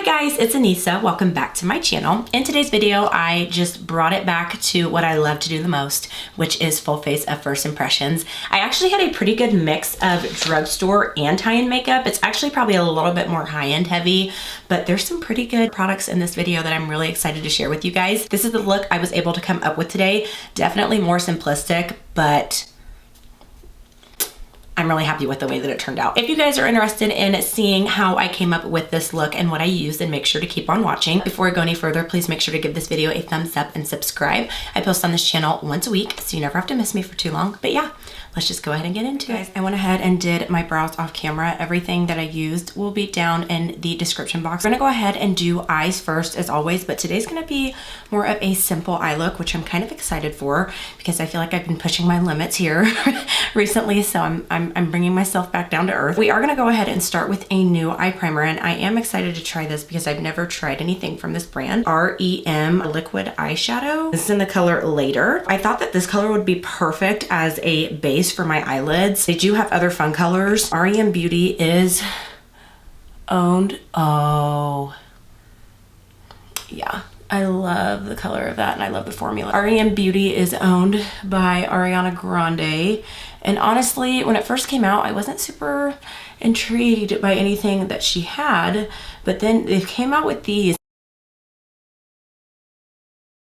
Hi guys, it's Anissa. Welcome back to my channel. In today's video, I just brought it back to what I love to do the most, which is full face of first impressions. I actually had a pretty good mix of drugstore and high-end makeup. It's actually probably a little bit more high-end heavy, but there's some pretty good products in this video that I'm really excited to share with you guys. This is the look I was able to come up with today. Definitely more simplistic, but I'm really happy with the way that it turned out. If you guys are interested in seeing how I came up with this look and what I used, then make sure to keep on watching. Before I go any further, please make sure to give this video a thumbs up and subscribe. I post on this channel once a week, so you never have to miss me for too long. But yeah, let's just go ahead and get into it. I went ahead and did my brows off camera. Everything that I used will be down in the description box. We're gonna go ahead and do eyes first as always, but today's gonna be more of a simple eye look, which I'm kind of excited for because I feel like I've been pushing my limits here recently, so I'm bringing myself back down to earth. We are gonna go ahead and start with a new eye primer, and I am excited to try this because I've never tried anything from this brand. R.E.M liquid eyeshadow. This is in the color Later. I thought that this color would be perfect as a base for my eyelids. They do have other fun colors. R.E.M Beauty is owned. Oh, yeah. I love the color of that and I love the formula. R.E.M Beauty is owned by Ariana Grande. And honestly, when it first came out, I wasn't super intrigued by anything that she had, but then they came out with these.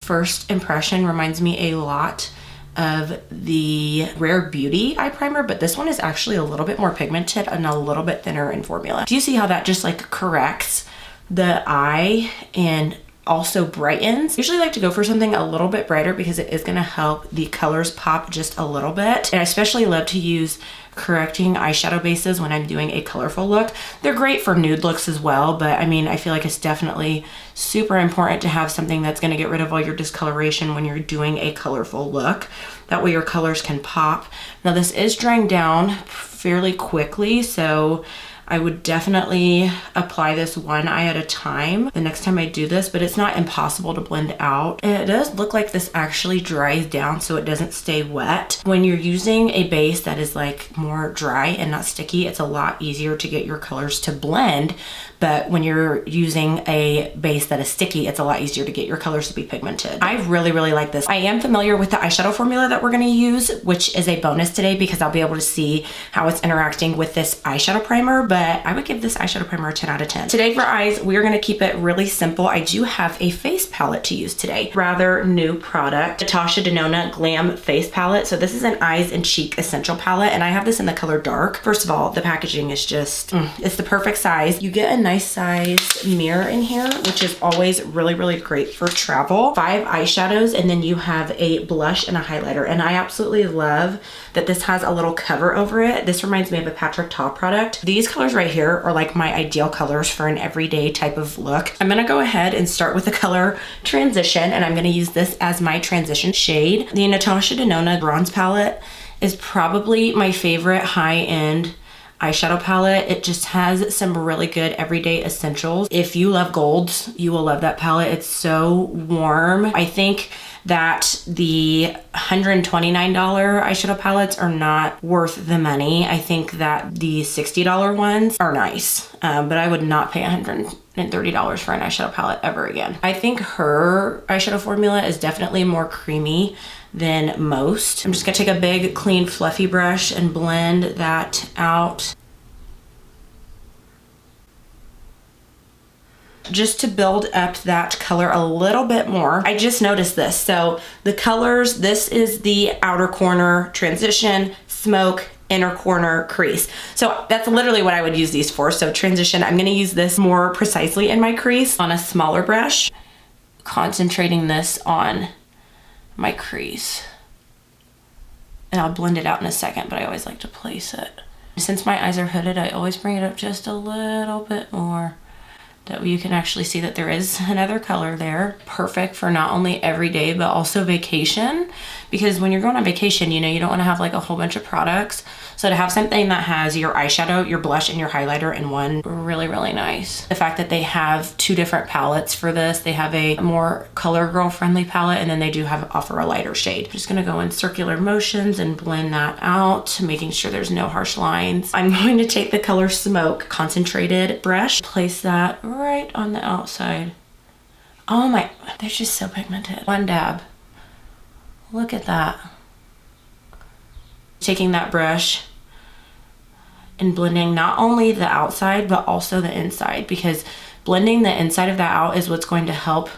First impression reminds me a lot of the Rare Beauty eye primer, but this one is actually a little bit more pigmented and a little bit thinner in formula. Do you see how that just like corrects the eye and also brightens? Usually like to go for something a little bit brighter because it is going to help the colors pop just a little bit. And I especially love to use correcting eyeshadow bases when I'm doing a colorful look. They're great for nude looks as well, but I mean, I feel like it's definitely super important to have something that's going to get rid of all your discoloration when you're doing a colorful look. That way your colors can pop. Now this is drying down fairly quickly, so I would definitely apply this one eye at a time the next time I do this, but it's not impossible to blend out. And it does look like this actually dries down so it doesn't stay wet. When you're using a base that is like more dry and not sticky, it's a lot easier to get your colors to blend. But when you're using a base that is sticky, it's a lot easier to get your colors to be pigmented. I really, really like this. I am familiar with the eyeshadow formula that we're gonna use, which is a bonus today because I'll be able to see how it's interacting with this eyeshadow primer, but I would give this eyeshadow primer a 10 out of 10. Today for eyes, we are gonna keep it really simple. I do have a face palette to use today. Rather new product, NATASHA DENONA Glam face palette. So this is an eyes and cheek essential palette, and I have this in the color dark. First of all, the packaging is just, it's the perfect size. You get a nice size mirror in here, which is always really, really great for travel. 5 eyeshadows, and then you have a blush and a highlighter. And I absolutely love that this has a little cover over it. This reminds me of a Patrick Ta product. These colors right here are like my ideal colors for an everyday type of look. I'm gonna go ahead and start with the color Transition, and I'm gonna use this as my transition shade. The Natasha Denona bronze palette is probably my favorite high-end eyeshadow palette. It just has some really good everyday essentials. If you love golds, you will love that palette. It's so warm. I think that the $129 eyeshadow palettes are not worth the money. I think that the $60 ones are nice, but I would not pay $130 for an eyeshadow palette ever again. I think her eyeshadow formula is definitely more creamy than most. I'm just gonna take a big, clean, fluffy brush and blend that out. Just to build up that color a little bit more. I just noticed this. So the colors, this is the outer corner Transition, Smoke, inner corner crease. So that's literally what I would use these for. So Transition, I'm gonna use this more precisely in my crease on a smaller brush, concentrating this on my crease. And I'll blend it out in a second, but I always like to place it. Since my eyes are hooded, I always bring it up just a little bit more. That way you can actually see that there is another color there. Perfect for not only everyday, but also vacation. Because when you're going on vacation, you know, you don't want to have like a whole bunch of products. So to have something that has your eyeshadow, your blush, and your highlighter in one, really, really nice. The fact that they have 2 different palettes for this. They have a more color girl friendly palette, and then they do offer a lighter shade. I'm just gonna go in circular motions and blend that out, making sure there's no harsh lines. I'm going to take the color Smoke concentrated brush, place that right on the outside. Oh my, they're just so pigmented. One dab. Look at that. Taking that brush and blending not only the outside but also the inside, because blending the inside of that out is what's going to help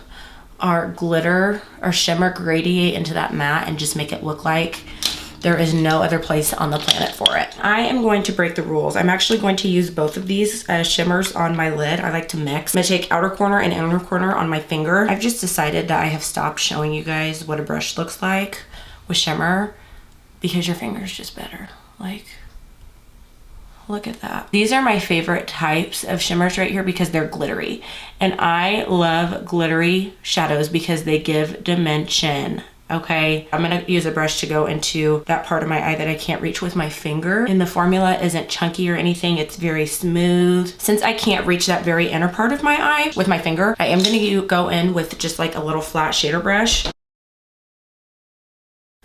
our glitter or shimmer radiate into that matte and just make it look like there is no other place on the planet for it. I am going to break the rules. I'm actually going to use both of these shimmers on my lid. I like to mix. I'm gonna take outer corner and inner corner on my finger. I've just decided that I have stopped showing you guys what a brush looks like with shimmer because your finger is just better. Like, look at that. These are my favorite types of shimmers right here because they're glittery. And I love glittery shadows because they give dimension. Okay, I'm gonna use a brush to go into that part of my eye that I can't reach with my finger. And the formula isn't chunky or anything, it's very smooth. Since I can't reach that very inner part of my eye with my finger, I am gonna go in with just like a little flat shader brush.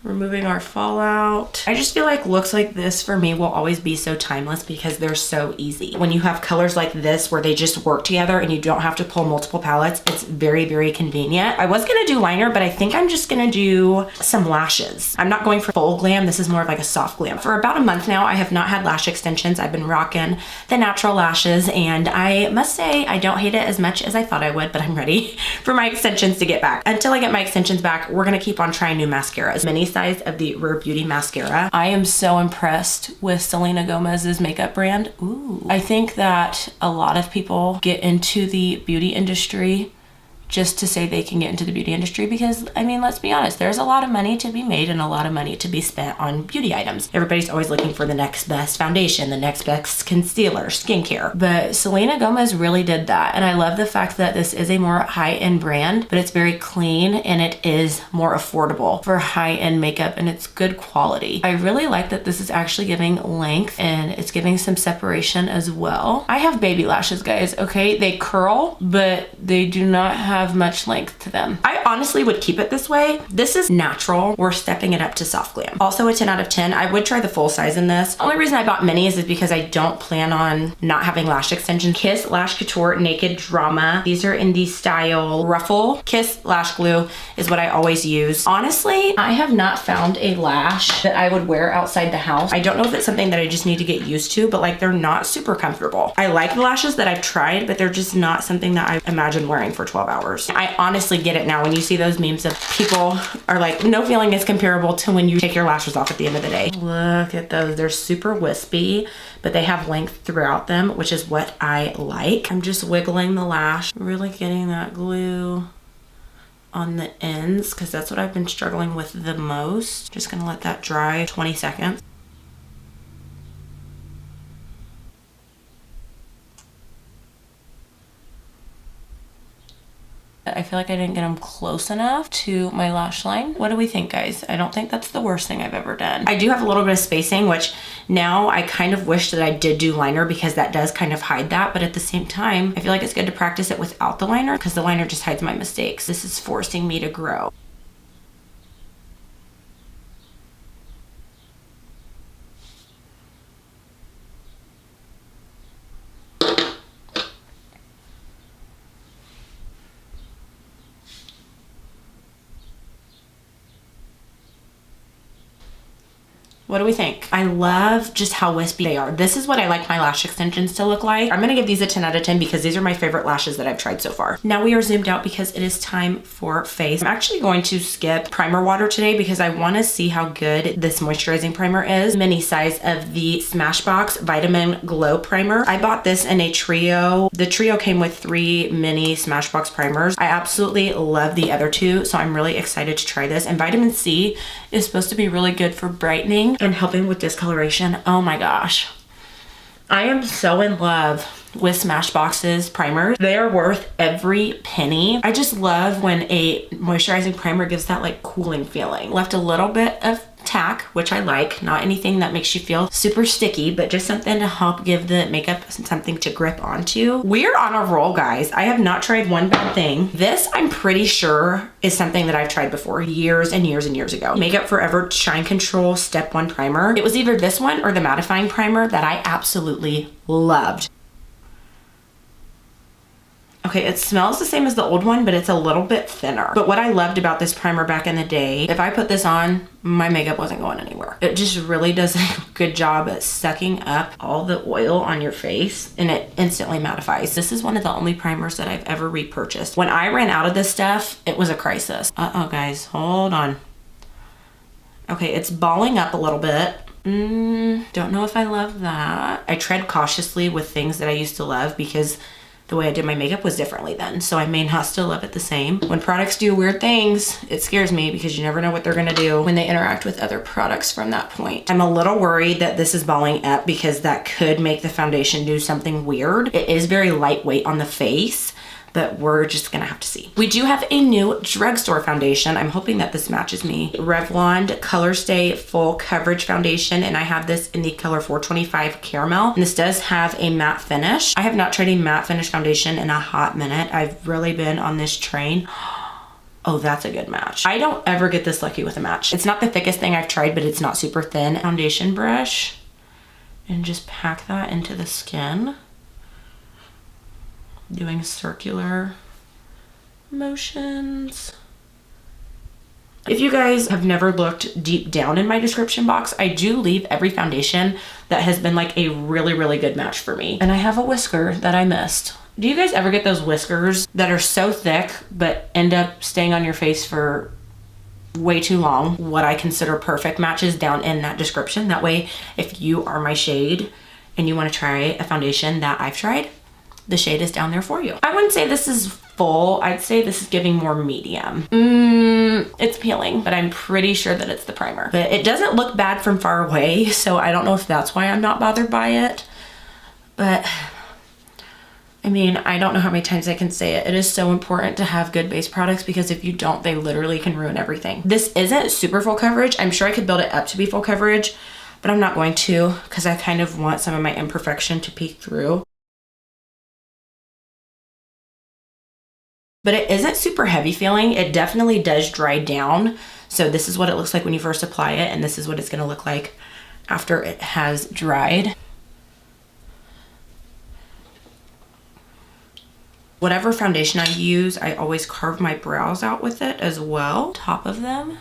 Removing our fallout. I just feel like looks like this for me will always be so timeless because they're so easy. When you have colors like this where they just work together and you don't have to pull multiple palettes, it's very, very convenient. I was gonna do liner, but I think I'm just gonna do some lashes. I'm not going for full glam. This is more of like a soft glam. For about a month now, I have not had lash extensions. I've been rocking the natural lashes, and I must say I don't hate it as much as I thought I would, but I'm ready for my extensions to get back. Until I get my extensions back, we're gonna keep on trying new mascaras. Mini size of the Rare Beauty mascara. I am so impressed with Selena Gomez's makeup brand. Ooh. I think that a lot of people get into the beauty industry just to say they can get into the beauty industry because, I mean, let's be honest, there's a lot of money to be made and a lot of money to be spent on beauty items. Everybody's always looking for the next best foundation, the next best concealer, skincare. But Selena Gomez really did that. And I love the fact that this is a more high-end brand, but it's very clean and it is more affordable for high-end makeup and it's good quality. I really like that this is actually giving length and it's giving some separation as well. I have baby lashes, guys, okay? They curl, but they do not have much length to them. I honestly would keep it this way. This is natural. We're stepping it up to soft glam. Also a 10 out of 10. I would try the full size in this. The only reason I bought minis is because I don't plan on not having lash extensions. Kiss Lash Couture Naked Drama. These are in the style Ruffle. Kiss Lash Glue is what I always use. Honestly, I have not found a lash that I would wear outside the house. I don't know if it's something that I just need to get used to, but like they're not super comfortable. I like the lashes that I've tried, but they're just not something that I imagine wearing for 12 hours. I honestly get it now when you see those memes of people are like, no feeling is comparable to when you take your lashes off at the end of the day. Look at those. They're super wispy, but they have length throughout them, which is what I like. I'm just wiggling the lash, really getting that glue on the ends because that's what I've been struggling with the most. Just gonna let that dry 20 seconds. I feel like I didn't get them close enough to my lash line. What do we think, guys? I don't think that's the worst thing I've ever done. I do have a little bit of spacing, which now I kind of wish that I did do liner because that does kind of hide that. But at the same time, I feel like it's good to practice it without the liner because the liner just hides my mistakes. This is forcing me to grow. What do we think? I love just how wispy they are. This is what I like my lash extensions to look like. I'm gonna give these a 10 out of 10 because these are my favorite lashes that I've tried so far. Now we are zoomed out because it is time for face. I'm actually going to skip primer water today because I wanna see how good this moisturizing primer is. Mini size of the Smashbox Vitamin Glow Primer. I bought this in a trio. The trio came with 3 mini Smashbox primers. I absolutely love the other 2, so I'm really excited to try this. And vitamin C is supposed to be really good for brightening and helping with discoloration. Oh my gosh. I am so in love with Smashbox's primers. They are worth every penny. I just love when a moisturizing primer gives that like cooling feeling. Left a little bit of tack, which I like. Not anything that makes you feel super sticky, but just something to help give the makeup something to grip onto. We're on a roll, guys. I have not tried one bad thing. This, I'm pretty sure, is something that I've tried before years and years and years ago. Makeup Forever Shine Control Step 1 Primer. It was either this one or the mattifying primer that I absolutely loved. Okay, it smells the same as the old one, but it's a little bit thinner. But what I loved about this primer back in the day, if I put this on, my makeup wasn't going anywhere. It just really does a good job at sucking up all the oil on your face, and it instantly mattifies. This is one of the only primers that I've ever repurchased. When I ran out of this stuff, it was a crisis. Uh-oh, guys, hold on. Okay, it's balling up a little bit. Don't know if I love that. I tread cautiously with things that I used to love because the way I did my makeup was differently then, so I may not still love it the same. When products do weird things, it scares me because you never know what they're gonna do when they interact with other products from that point. I'm a little worried that this is balling up because that could make the foundation do something weird. It is very lightweight on the face, but we're just gonna have to see. We do have a new drugstore foundation. I'm hoping that this matches me. Revlon ColorStay Full Coverage Foundation, and I have this in the color 425 Caramel. And this does have a matte finish. I have not tried a matte finish foundation in a hot minute. I've really been on this train. Oh, that's a good match. I don't ever get this lucky with a match. It's not the thickest thing I've tried, but it's not super thin. Foundation brush, and just pack that into the skin. Doing circular motions. If you guys have never looked deep down in my description box, I do leave every foundation that has been like a really, really good match for me. And I have a whisker that I missed. Do you guys ever get those whiskers that are so thick but end up staying on your face for way too long? What I consider perfect matches down in that description. That way, if you are my shade and you want to try a foundation that I've tried, the shade is down there for you. I wouldn't say this is full. I'd say this is giving more medium. It's peeling, but I'm pretty sure that it's the primer. But it doesn't look bad from far away, so I don't know if that's why I'm not bothered by it. But I mean, I don't know how many times I can say it. It is so important to have good base products because if you don't, they literally can ruin everything. This isn't super full coverage. I'm sure I could build it up to be full coverage, but I'm not going to because I kind of want some of my imperfection to peek through. But it isn't super heavy feeling. It definitely does dry down. So this is what it looks like when you first apply it, and this is what it's gonna look like after it has dried. Whatever foundation I use, I always carve my brows out with it as well, top of them.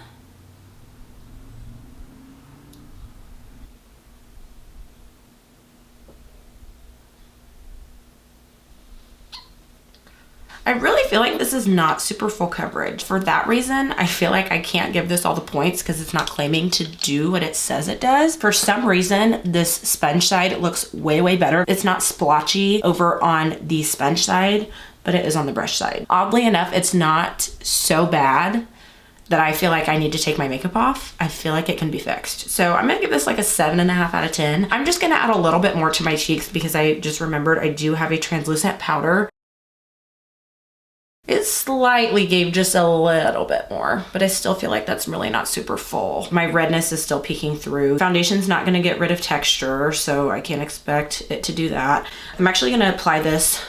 I really feel like this is not super full coverage. For that reason, I feel like I can't give this all the points because it's not claiming to do what it says it does. For some reason, this sponge side looks way, way better. It's not splotchy over on the sponge side, but it is on the brush side. Oddly enough, it's not so bad that I feel like I need to take my makeup off. I feel like it can be fixed. So I'm gonna give this like a 7.5 out of 10. I'm just gonna add a little bit more to my cheeks because I just remembered I do have a translucent powder. It slightly gave just a little bit more, but I still feel like that's really not super full. My redness is still peeking through. Foundation's not gonna get rid of texture, so I can't expect it to do that. I'm actually gonna apply this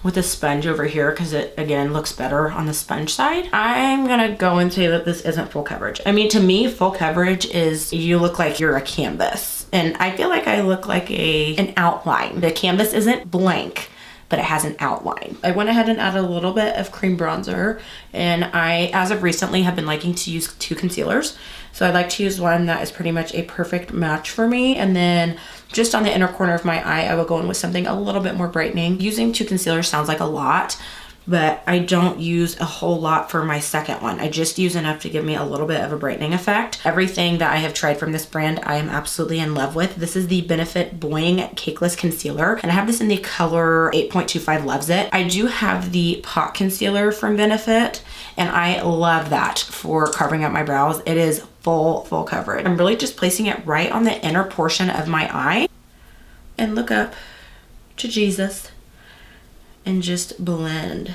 with a sponge over here because it, again, looks better on the sponge side. I'm gonna go and say that this isn't full coverage. I mean, to me, full coverage is you look like you're a canvas. And I feel like I look like an outline. The canvas isn't blank, but it has an outline. I went ahead and added a little bit of cream bronzer, and I, as of recently, have been liking to use 2 concealers. So I like to use one that is pretty much a perfect match for me, and then just on the inner corner of my eye, I will go in with something a little bit more brightening. Using 2 concealers sounds like a lot, but I don't use a whole lot for my second one. I just use enough to give me a little bit of a brightening effect. Everything that I have tried from this brand, I am absolutely in love with. This is the Benefit BOI-ING Cakeless Concealer, and I have this in the color 8.25 Loves It. I do have the Pot Concealer from Benefit, and I love that for carving out my brows. It is full coverage. I'm really just placing it right on the inner portion of my eye, and look up to Jesus. And just blend.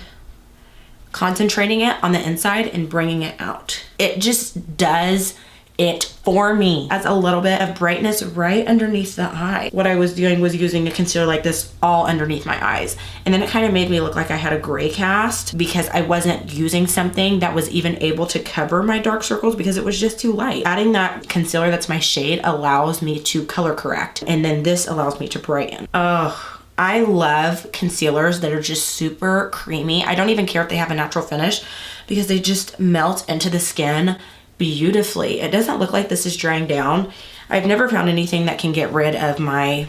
Concentrating it on the inside and bringing it out. It just does it for me. Adds a little bit of brightness right underneath the eye. What I was doing was using a concealer like this all underneath my eyes. And then it kind of made me look like I had a gray cast because I wasn't using something that was even able to cover my dark circles because it was just too light. Adding that concealer that's my shade allows me to color correct. And then this allows me to brighten. Oh, I love concealers that are just super creamy. I don't even care if they have a natural finish because they just melt into the skin beautifully. It doesn't look like this is drying down. I've never found anything that can get rid of my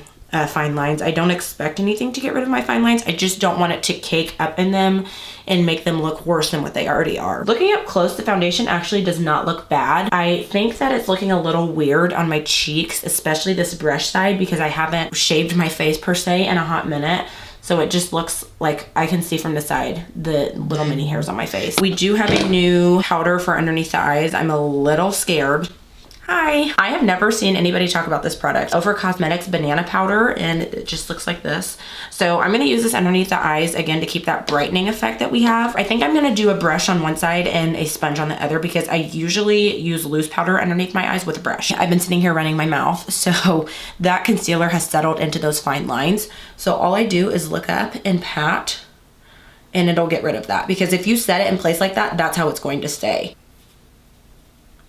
fine lines. I don't expect anything to get rid of my fine lines. I just don't want it to cake up in them and make them look worse than what they already are. Looking up close, the foundation actually does not look bad. I think that it's looking a little weird on my cheeks, especially this brush side, because I haven't shaved my face per se in a hot minute. So it just looks like I can see from the side the little mini hairs on my face. We do have a new powder for underneath the eyes. I'm a little scared. Hi. I have never seen anybody talk about this product. OFRA Cosmetics banana powder, and it just looks like this. So I'm gonna use this underneath the eyes again to keep that brightening effect that we have. I think I'm gonna do a brush on one side and a sponge on the other because I usually use loose powder underneath my eyes with a brush. I've been sitting here running my mouth, so that concealer has settled into those fine lines. So all I do is look up and pat, and it'll get rid of that, because if you set it in place like that, that's how it's going to stay.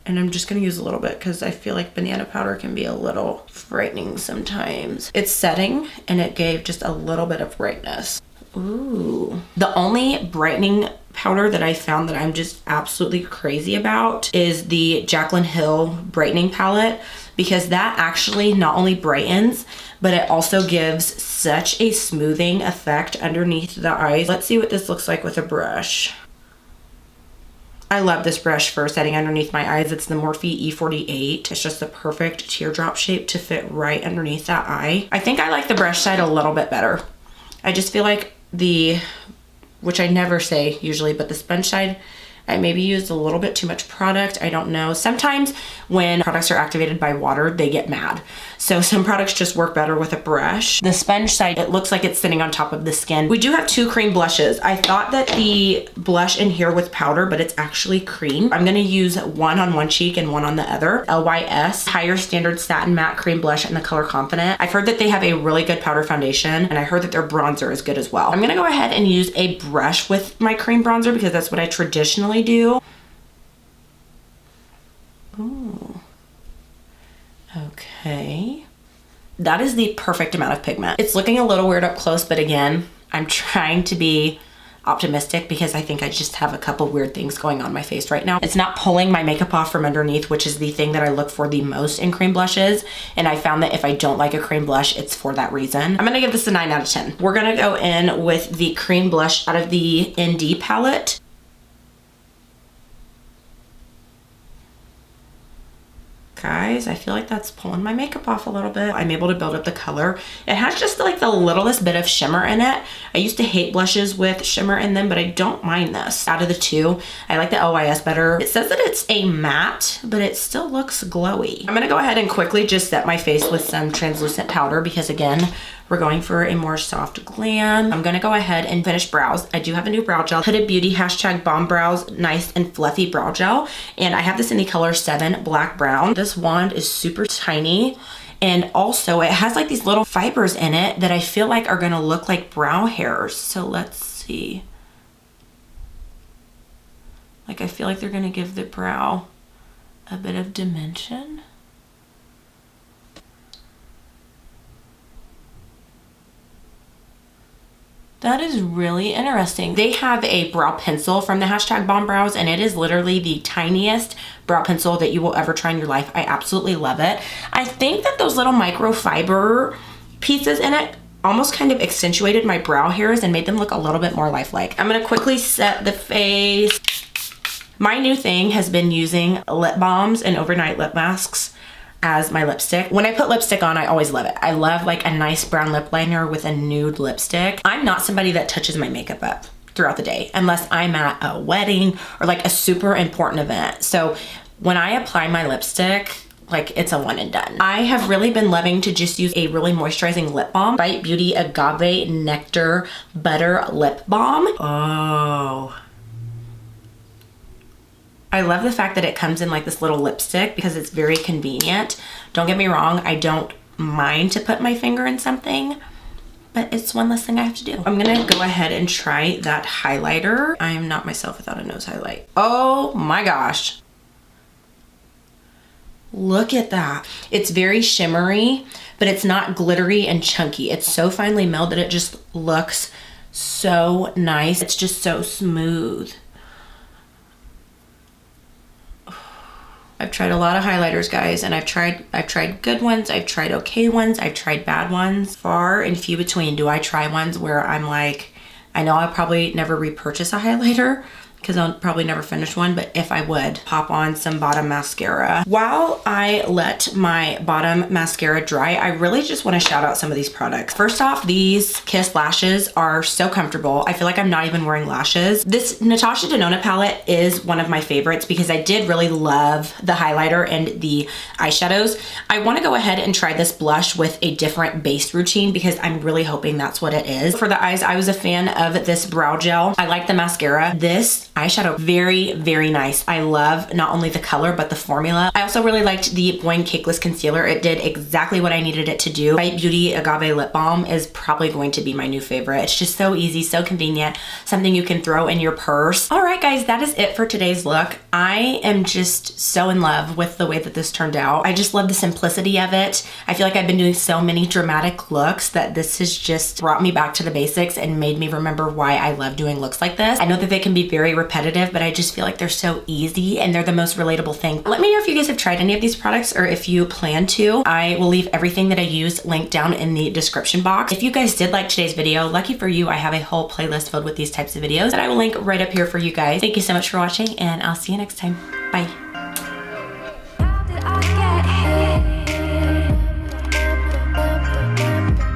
And I'm just gonna use a little bit because I feel like banana powder can be a little frightening sometimes. It's setting and it gave just a little bit of brightness. Ooh. The only brightening powder that I found that I'm just absolutely crazy about is the Jaclyn Hill brightening palette, because that actually not only brightens, but it also gives such a smoothing effect underneath the eyes. Let's see what this looks like with a brush. I love this brush for setting underneath my eyes. It's the Morphe E48. It's just the perfect teardrop shape to fit right underneath that eye. I think I like the brush side a little bit better. I just feel like which I never say usually, but the sponge side, I maybe used a little bit too much product. I don't know. Sometimes when products are activated by water, they get mad. So some products just work better with a brush. The sponge side, it looks like it's sitting on top of the skin. We do have two cream blushes. I thought that the blush in here was powder, but it's actually cream. I'm gonna use one on one cheek and one on the other. LYS Higher Standard Satin Matte Cream Blush in the color Confident. I've heard that they have a really good powder foundation, and I heard that their bronzer is good as well. I'm gonna go ahead and use a brush with my cream bronzer because that's what I traditionally do. Ooh. Okay. That is the perfect amount of pigment. It's looking a little weird up close, but again, I'm trying to be optimistic because I think I just have a couple weird things going on my face right now. It's not pulling my makeup off from underneath, which is the thing that I look for the most in cream blushes. And I found that if I don't like a cream blush, it's for that reason. I'm gonna give this a 9 out of 10. We're gonna go in with the cream blush out of the ND palette. Guys, I feel like that's pulling my makeup off a little bit. I'm able to build up the color. It has just like the littlest bit of shimmer in it. I used to hate blushes with shimmer in them, but I don't mind this. Out of the two, I like the OIS better. It says that it's a matte, but it still looks glowy. I'm gonna go ahead and quickly just set my face with some translucent powder because again, we're going for a more soft glam. I'm gonna go ahead and finish brows. I do have a new brow gel, Hooded Beauty #Balm Brows Nice and Fluffy Brow Gel. And I have this in the color 7 Black Brown. This wand is super tiny. And also it has like these little fibers in it that I feel like are gonna look like brow hairs. So let's see. Like I feel like they're gonna give the brow a bit of dimension. That is really interesting. They have a brow pencil from the #Balm Brows, and it is literally the tiniest brow pencil that you will ever try in your life. I absolutely love it. I think that those little microfiber pieces in it almost kind of accentuated my brow hairs and made them look a little bit more lifelike. I'm gonna quickly set the face. My new thing has been using lip balms and overnight lip masks as my lipstick. When I put lipstick on, I always love it. I love like a nice brown lip liner with a nude lipstick. I'm not somebody that touches my makeup up throughout the day unless I'm at a wedding or like a super important event. So when I apply my lipstick, like it's a one and done. I have really been loving to just use a really moisturizing lip balm. Bite Beauty Agave Nectar Butter Lip Balm. Oh. I love the fact that it comes in like this little lipstick because it's very convenient. Don't get me wrong, I don't mind to put my finger in something, but it's one less thing I have to do. I'm gonna go ahead and try that highlighter. I am not myself without a nose highlight. Oh my gosh. Look at that. It's very shimmery, but it's not glittery and chunky. It's so finely milled that it just looks so nice. It's just so smooth. I've tried a lot of highlighters, guys, and I've tried good ones, I've tried okay ones, I've tried bad ones. Far and few between do I try ones where I'm like, I know I'll probably never repurchase a highlighter because I'll probably never finish one, but if I would, pop on some bottom mascara. While I let my bottom mascara dry, I really just want to shout out some of these products. First off, these Kiss lashes are so comfortable. I feel like I'm not even wearing lashes. This Natasha Denona palette is one of my favorites because I did really love the highlighter and the eyeshadows. I want to go ahead and try this blush with a different base routine because I'm really hoping that's what it is. For the eyes, I was a fan of this brow gel. I like the mascara. This eyeshadow, very, very nice. I love not only the color, but the formula. I also really liked the BOI-ING Cakeless Concealer. It did exactly what I needed it to do. Bite Beauty Agave Lip Balm is probably going to be my new favorite. It's just so easy, so convenient, something you can throw in your purse. All right, guys, that is it for today's look. I am just so in love with the way that this turned out. I just love the simplicity of it. I feel like I've been doing so many dramatic looks that this has just brought me back to the basics and made me remember why I love doing looks like this. I know that they can be very repetitive, but I just feel like they're so easy and they're the most relatable thing. Let me know if you guys have tried any of these products or if you plan to. I will leave everything that I use linked down in the description box. If you guys did like today's video, lucky for you, I have a whole playlist filled with these types of videos that I will link right up here for you guys. Thank you so much for watching and I'll see you next time. Bye.